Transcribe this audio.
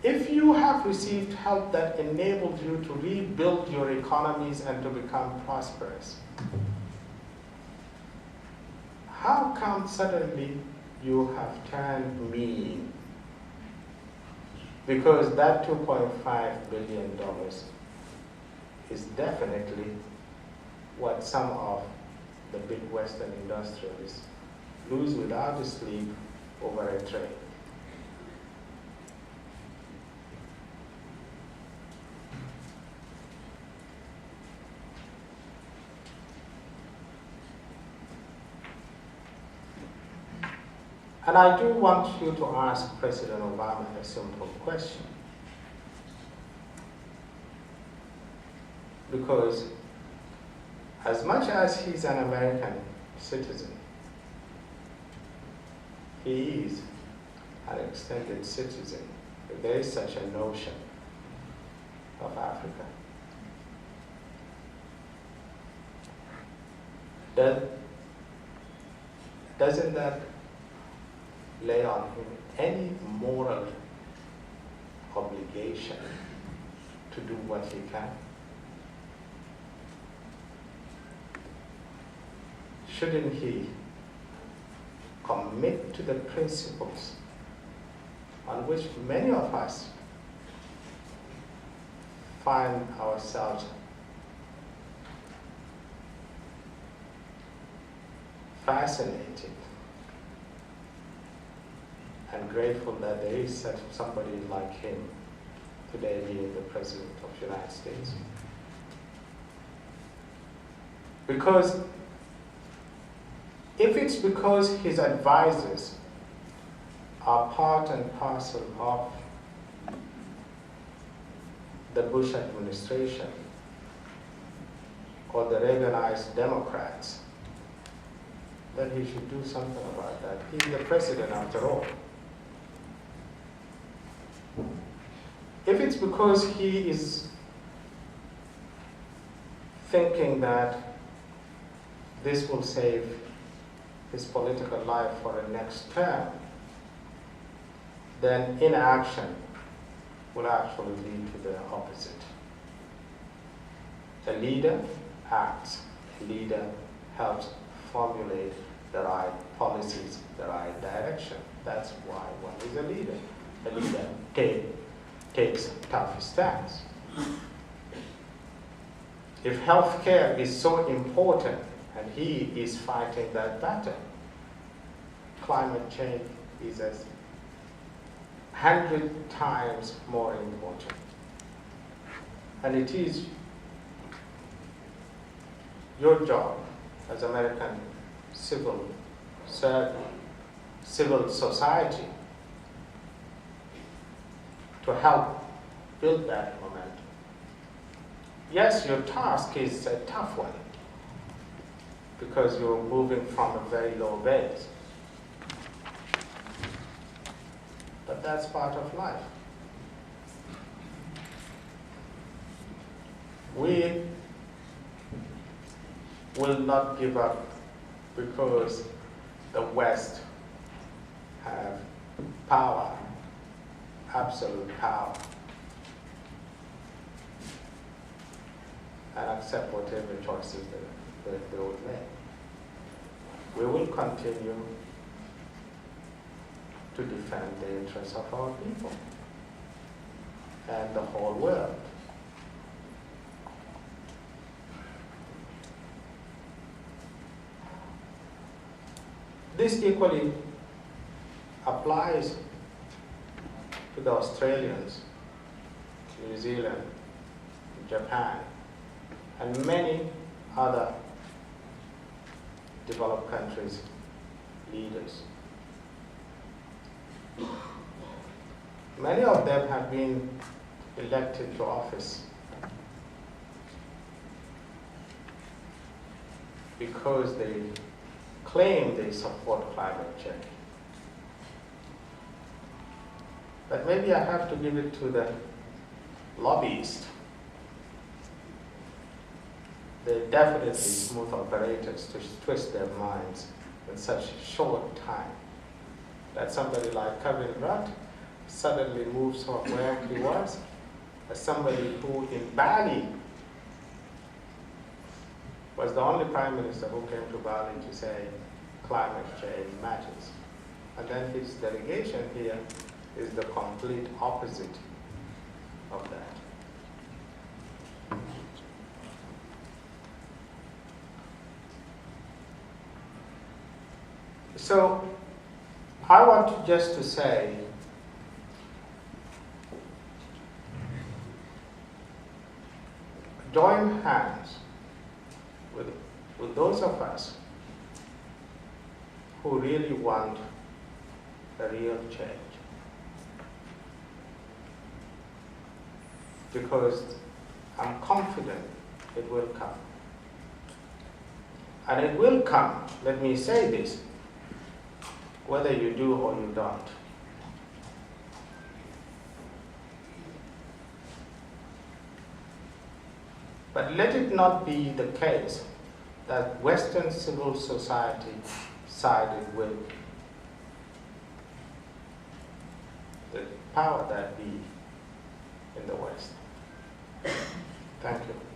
If you have received help that enabled you to rebuild your economies and to become prosperous, how come suddenly you have turned mean? Because that $2.5 billion is definitely what some of the big Western industrialists lose without a sleep over a trade. And I do want you to ask President Obama a simple question. Because as much as he's an American citizen, he is an extended citizen, if there is such a notion of Africa. Doesn't that lay on him any moral obligation to do what he can? Shouldn't he commit to the principles on which many of us find ourselves fascinated and grateful that there is such somebody like him today being the President of the United States? Because if it's because his advisors are part and parcel of the Bush administration or the Reaganized Democrats, then he should do something about that. He's the president after all. If it's because he is thinking that this will save his political life for the next term, then inaction will actually lead to the opposite. A leader acts, a leader helps formulate the right policies, the right direction. That's why one is a leader. A leader takes tough stance. If healthcare is so important and he is fighting that battle, climate change is as 100 times more important. And it is your job as American civil society to help build that momentum. Yes, your task is a tough one because you're moving from a very low base. But that's part of life. We will not give up because the West have power, absolute power, and accept whatever choices they will make. We will continue to defend the interests of our people and the whole world. This equally applies to the Australians, New Zealand, Japan, and many other developed countries' leaders. Many of them have been elected to office because they claim they support climate change. But maybe I have to give it to the lobbyists. They're definitely smooth operators to twist their minds in such a short time that somebody like Kevin Rudd suddenly moves from where he was, as somebody who in Bali was the only prime minister who came to Bali to say climate change matters. And then his delegation here is the complete opposite of that. So I want just to say join hands with those of us who really want a real change. Because I'm confident it will come. And it will come, let me say this, whether you do or you don't. But let it not be the case that Western civil society sided with the power that be in the West. Thank you.